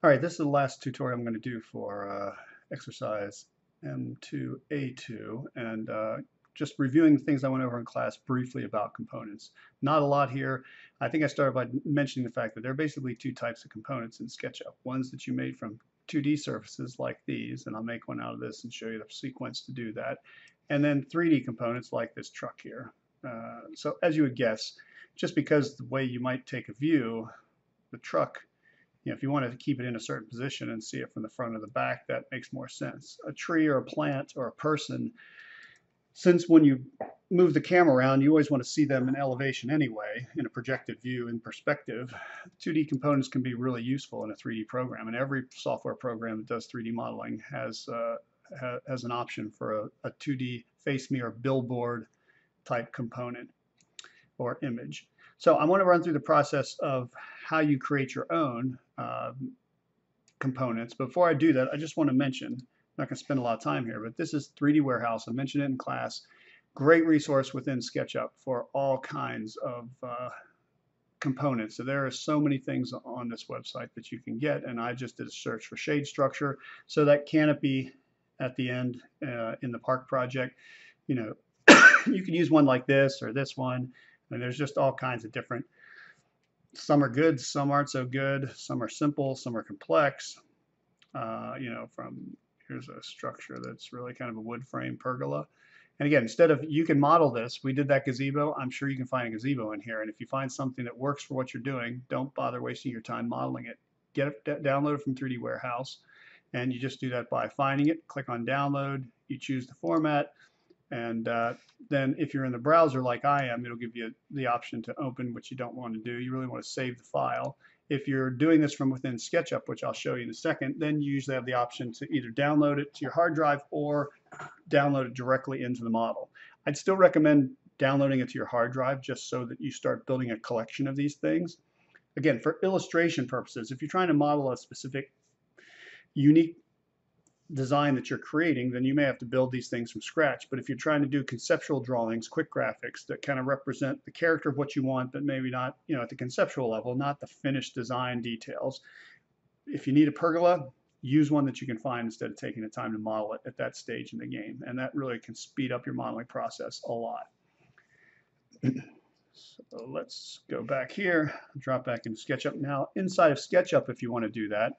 All right, this is the last tutorial I'm going to do for exercise M2A2, and just reviewing things I went over in class briefly about components. Not a lot here. I think I started by mentioning the fact that there are basically two types of components in SketchUp. Ones that you made from 2D surfaces like these, and I'll make one out of this and show you the sequence to do that. And then 3D components like this truck here. So as you would guess, just because the way you might take a view, the truck, if you want to keep it in a certain position and see it from the front or the back, that makes more sense. A tree or a plant or a person, since when you move the camera around, you always want to see them in elevation anyway, in a projected view in perspective, 2D components can be really useful in a 3D program. And every software program that does 3D modeling has an option for a 2D face me or billboard type component or image. So I want to run through the process of how you create your own components. Before I do that, I just want to mention, I'm not going to spend a lot of time here, but this is 3D Warehouse. I mentioned it in class. Great resource within SketchUp for all kinds of components. So there are so many things on this website that you can get, and I just did a search for shade structure. So that canopy at the end in the park project, you can use one like this or this one. And there's just all kinds of different, some are good, some aren't so good, some are simple, some are complex. Here's a structure that's really kind of a wood frame pergola. And again, instead of, you can model this, we did that gazebo, I'm sure you can find a gazebo in here. And if you find something that works for what you're doing, don't bother wasting your time modeling it. Get it downloaded from 3D Warehouse. And you just do that by finding it, click on download, you choose the format. And then if you're in the browser like I am, it'll give you the option to open what you don't want to do. You really want to save the file. If you're doing this from within SketchUp, which I'll show you in a second, then you usually have the option to either download it to your hard drive or download it directly into the model. I'd still recommend downloading it to your hard drive just so that you start building a collection of these things. Again, for illustration purposes, if you're trying to model a specific unique design that you're creating, then you may have to build these things from scratch. But if you're trying to do conceptual drawings, quick graphics that kind of represent the character of what you want, but maybe not, at the conceptual level, not the finished design details. If you need a pergola, use one that you can find instead of taking the time to model it at that stage in the game. And that really can speed up your modeling process a lot. So let's go back here, drop back into SketchUp. Now, inside of SketchUp, if you want to do that,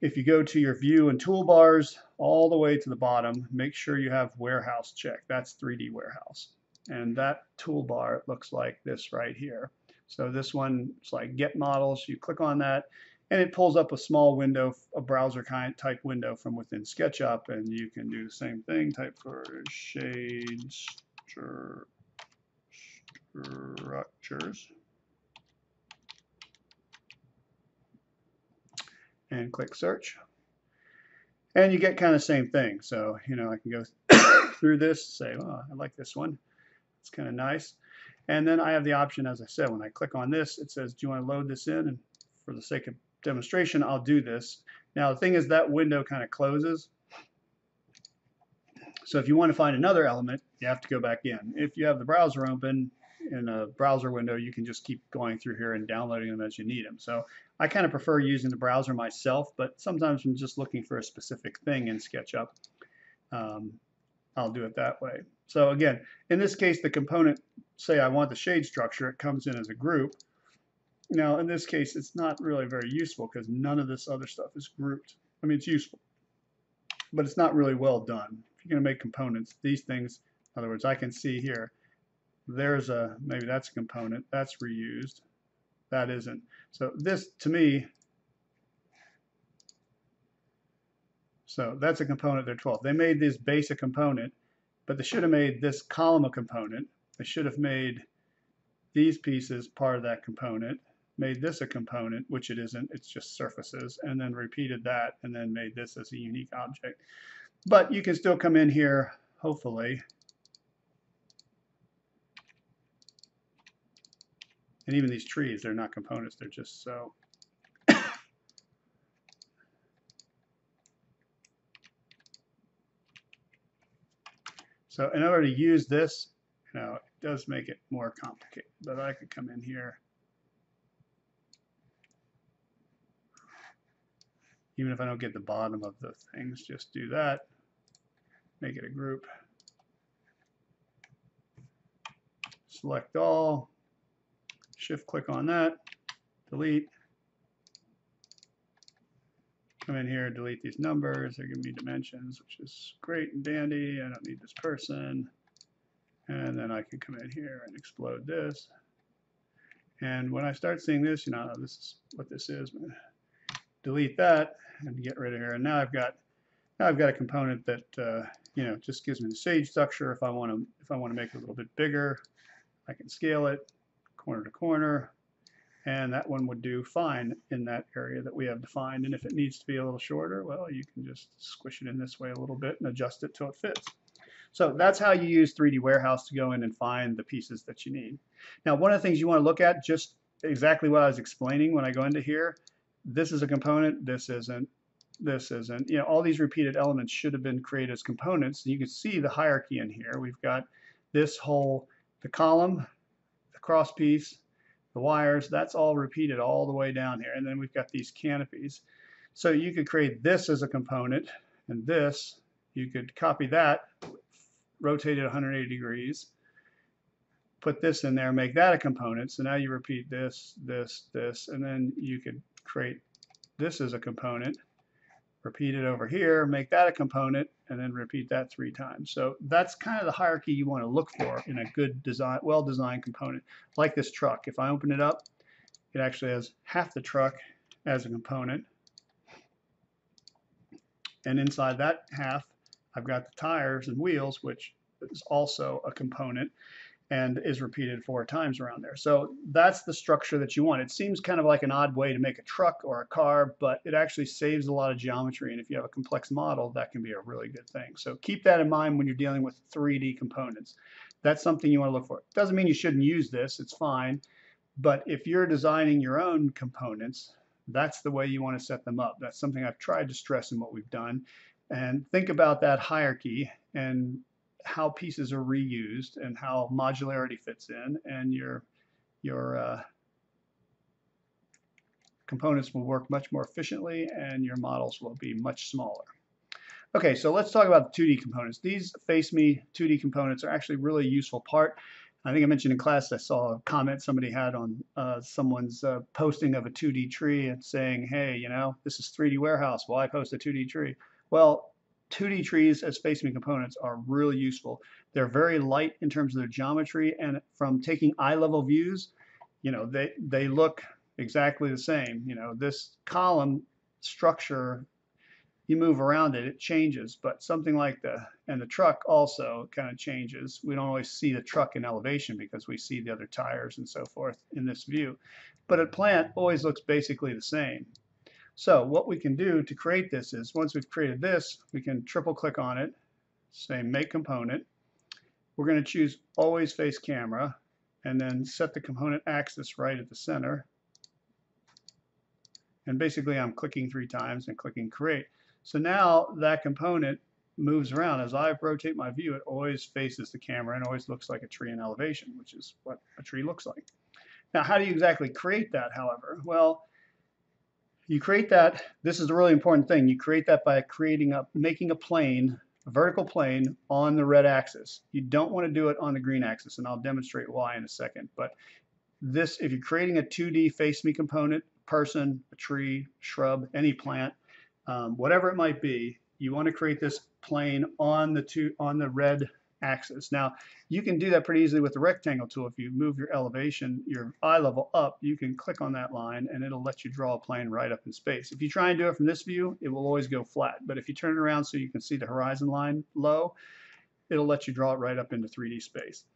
if you go to your view and toolbars all the way to the bottom, make sure you have warehouse checked. That's 3D Warehouse. And that toolbar looks like this right here. So this one is like Get Models. You click on that, and it pulls up a small window, a browser kind type window from within SketchUp, and you can do the same thing. Type for shade structures. And click search, and you get kind of the same thing. So I can go through this, say, oh, I like this one, it's kind of nice. And then I have the option, as I said, when I click on this, it says, do you want to load this in? And for the sake of demonstration, I'll do this. Now the thing is, that window kind of closes, so if you want to find another element, you have to go back in. If you have the browser open in a browser window, you can just keep going through here and downloading them as you need them. So I kind of prefer using the browser myself, but sometimes I'm just looking for a specific thing in SketchUp. I'll do it that way. So again, in this case, the component, say I want the shade structure, it comes in as a group. Now in this case, it's not really very useful because none of this other stuff is grouped. I mean, it's useful, but it's not really well done. If you're going to make components, these things, in other words, I can see here, there's maybe that's a component, that's reused, that isn't. So this, to me, so that's a component, they're 12. They made this basic component, but they should have made this column a component. They should have made these pieces part of that component, made this a component, which it isn't, it's just surfaces, and then repeated that, and then made this as a unique object. But you can still come in here, hopefully, and even these trees, they're not components, they're just so. So in order to use this, it does make it more complicated, but I could come in here. Even if I don't get the bottom of the things, just do that. Make it a group. Select all. Shift click on that. Delete. Come in here, delete these numbers. They're giving me dimensions, which is great and dandy. I don't need this person. And then I can come in here and explode this. And when I start seeing this, you know, this is what this is. Delete that and get rid of here. And now I've got a component that you know, just gives me the sage structure. If I want to make it a little bit bigger, I can scale it corner to corner. And that one would do fine in that area that we have defined. And if it needs to be a little shorter, well, you can just squish it in this way a little bit and adjust it till it fits. So that's how you use 3D Warehouse to go in and find the pieces that you need. Now, one of the things you want to look at, just exactly what I was explaining when I go into here, this is a component, this isn't, this isn't. You know, all these repeated elements should have been created as components. You can see the hierarchy in here. We've got this whole, the column, the cross piece, the wires, that's all repeated all the way down here. And then we've got these canopies. So you could create this as a component, and this, you could copy that, rotate it 180 degrees, put this in there, make that a component. So now you repeat this, this, this, and then you could create this as a component, repeat it over here, make that a component, and then repeat that 3 times. So that's kind of the hierarchy you want to look for in a good design, well-designed component. Like this truck, if I open it up, it actually has half the truck as a component. And inside that half, I've got the tires and wheels, which is also a component and is repeated 4 times around there. So that's the structure that you want. It seems kind of like an odd way to make a truck or a car, but it actually saves a lot of geometry. And if you have a complex model, that can be a really good thing. So keep that in mind when you're dealing with 3D components. That's something you want to look for. Doesn't mean you shouldn't use this, it's fine. But if you're designing your own components, that's the way you want to set them up. That's something I've tried to stress in what we've done. And think about that hierarchy and how pieces are reused and how modularity fits in, and your components will work much more efficiently and your models will be much smaller. Okay, so let's talk about the 2D components. These Face Me 2D components are actually really a useful part. I think I mentioned in class I saw a comment somebody had on someone's posting of a 2D tree and saying, hey, you know, this is 3D Warehouse, why post a 2D tree? Well, 2D trees as Face Me components are really useful. They're very light in terms of their geometry, and from taking eye-level views, you know, they look exactly the same. You know, this column structure, you move around it, it changes, but something like the truck also kind of changes. We don't always see the truck in elevation because we see the other tires and so forth in this view. But a plant always looks basically the same. So what we can do to create this is, once we've created this, we can triple click on it, say Make Component. We're going to choose Always Face Camera, and then set the component axis right at the center. And basically I'm clicking 3 times and clicking Create. So now that component moves around. As I rotate my view, it always faces the camera and always looks like a tree in elevation, which is what a tree looks like. Now, how do you exactly create that, however? Well, you create that, this is a really important thing, you create that by making a plane, a vertical plane on the red axis. You don't want to do it on the green axis, and I'll demonstrate why in a second. But this, if you're creating a 2D Face Me component, person, a tree, shrub, any plant, whatever it might be, you want to create this plane on the red axis. Now, you can do that pretty easily with the rectangle tool. If you move your elevation, your eye level up, you can click on that line and it'll let you draw a plane right up in space. If you try and do it from this view, it will always go flat. But if you turn it around so you can see the horizon line low, it'll let you draw it right up into 3D space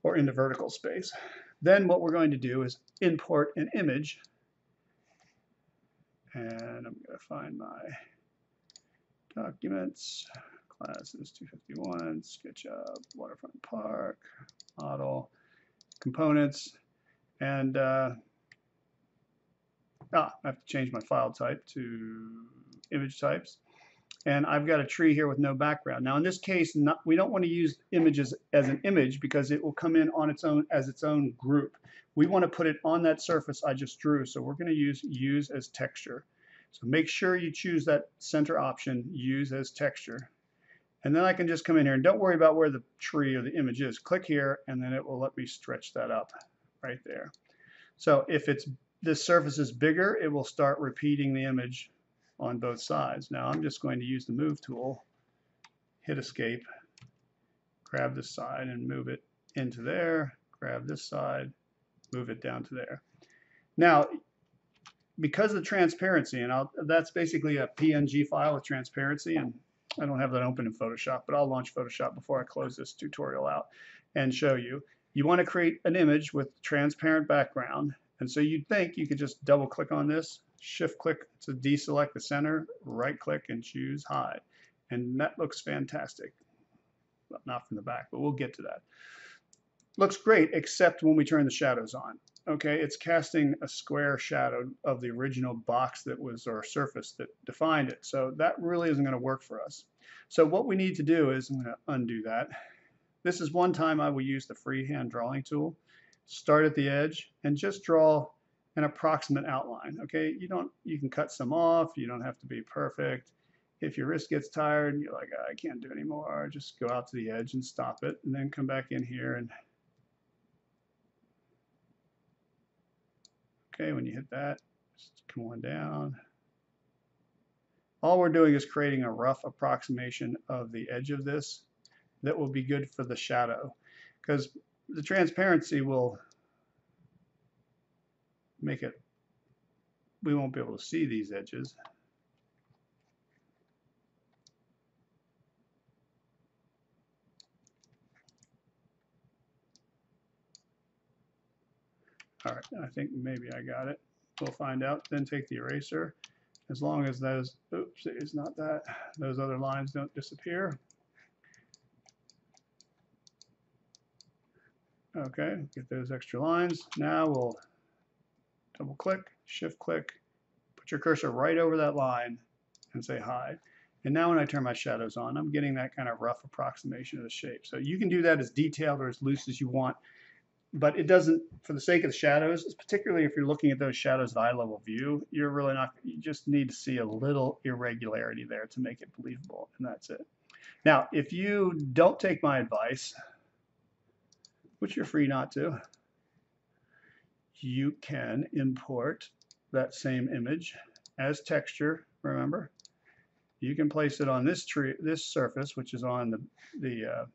or into vertical space. Then what we're going to do is import an image. And I'm going to find my documents. Classes 251, SketchUp, Waterfront Park, Model, Components, and I have to change my file type to image types. And I've got a tree here with no background. Now in this case, we don't want to use images as an image because it will come in on its own as its own group. We want to put it on that surface I just drew, so we're going to use as texture. So make sure you choose that center option, use as texture. And then I can just come in here and don't worry about where the tree or the image is. Click here and then it will let me stretch that up right there. So if this surface is bigger, it will start repeating the image on both sides. Now I'm just going to use the move tool, hit escape, grab this side and move it into there, grab this side, move it down to there. Now, because of the transparency, and that's basically a PNG file with transparency, and I don't have that open in Photoshop, but I'll launch Photoshop before I close this tutorial out and show you. You want to create an image with transparent background, and so you'd think you could just double click on this, shift click to deselect the center, right click and choose hide. And that looks fantastic. Well, not from the back, but we'll get to that. Looks great, except when we turn the shadows on. Okay, it's casting a square shadow of the original box that was, or surface that defined it. So that really isn't going to work for us. So what we need to do is, I'm going to undo that. This is one time I will use the freehand drawing tool. Start at the edge and just draw an approximate outline. Okay, you can cut some off. You don't have to be perfect. If your wrist gets tired and you're like, I can't do anymore, just go out to the edge and stop it, and then come back in here and okay, when you hit that, just come on down. All we're doing is creating a rough approximation of the edge of this that will be good for the shadow, because the transparency will make it, we won't be able to see these edges. All right, I think maybe I got it. We'll find out. Then take the eraser. As long as those, oops, it's not that, those other lines don't disappear. Okay, get those extra lines. Now we'll double click, shift click, put your cursor right over that line and say hide. And now when I turn my shadows on, I'm getting that kind of rough approximation of the shape. So you can do that as detailed or as loose as you want. But it doesn't, for the sake of the shadows, particularly if you're looking at those shadows at eye level view, you're really not, you just need to see a little irregularity there to make it believable, and that's it. Now, if you don't take my advice, which you're free not to, you can import that same image as texture, remember? You can place it on this tree, this surface, which is on the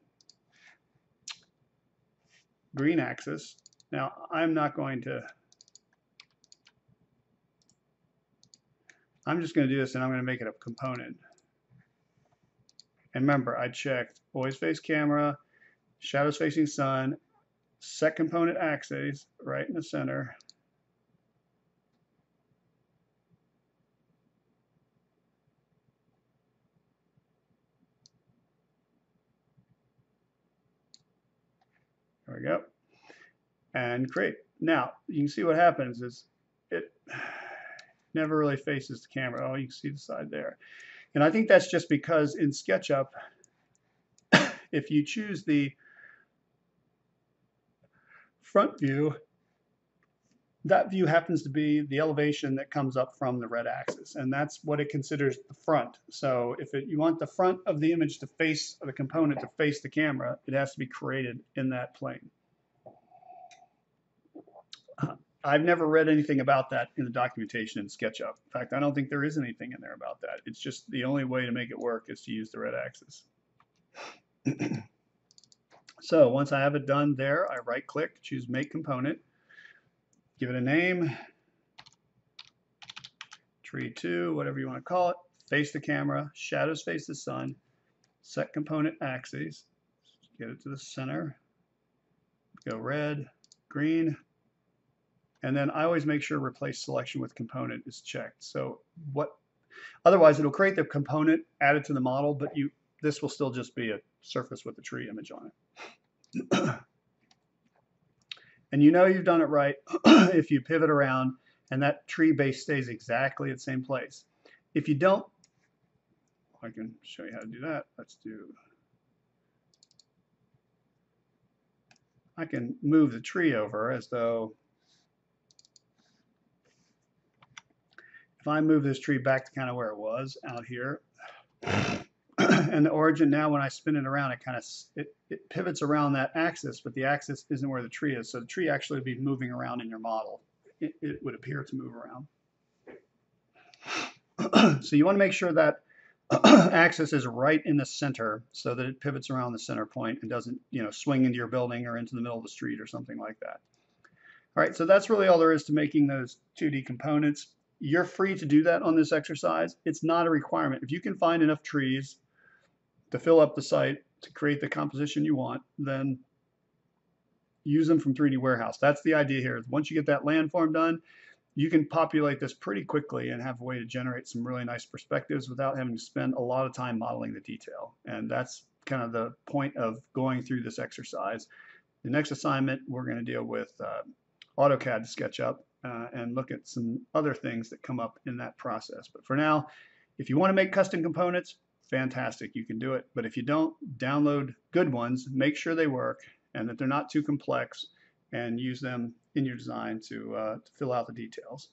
green axis. Now, I'm just going to do this and I'm going to make it a component. And remember, I checked always face camera, shadows facing sun, set component axes right in the center. There we go. And create. Now, you can see what happens is it never really faces the camera. Oh, you can see the side there. And I think that's just because in SketchUp, if you choose the front view, that view happens to be the elevation that comes up from the red axis, and that's what it considers the front. So if you want the front of the image to face, or the component to face the camera, it has to be created in that plane. I've never read anything about that in the documentation in SketchUp. In fact, I don't think there is anything in there about that. It's just the only way to make it work is to use the red axis. So once I have it done there, I right click, choose Make Component, give it a name, Tree 2, whatever you want to call it, face the camera, shadows face the sun, set component axes, get it to the center, go red, green, and then I always make sure replace selection with component is checked. So otherwise it'll create the component added to the model, but this will still just be a surface with the tree image on it. And you know you've done it right if you pivot around and that tree base stays exactly at the same place. If you don't, I can show you how to do that. I can move the tree over as though if I move this tree back to kind of where it was out here, and the origin now when I spin it around, it pivots around that axis, but the axis isn't where the tree is. So the tree actually would be moving around in your model. It would appear to move around. So you want to make sure that axis is right in the center so that it pivots around the center point and doesn't, swing into your building or into the middle of the street or something like that. All right, so that's really all there is to making those 2D components. You're free to do that on this exercise. It's not a requirement. If you can find enough trees to fill up the site to create the composition you want, then use them from 3D Warehouse. That's the idea here. Once you get that landform done, you can populate this pretty quickly and have a way to generate some really nice perspectives without having to spend a lot of time modeling the detail. And that's kind of the point of going through this exercise. The next assignment, we're going to deal with AutoCAD SketchUp and look at some other things that come up in that process. But for now, if you want to make custom components, fantastic, you can do it. But if you don't, download good ones, make sure they work and that they're not too complex, and use them in your design to fill out the details.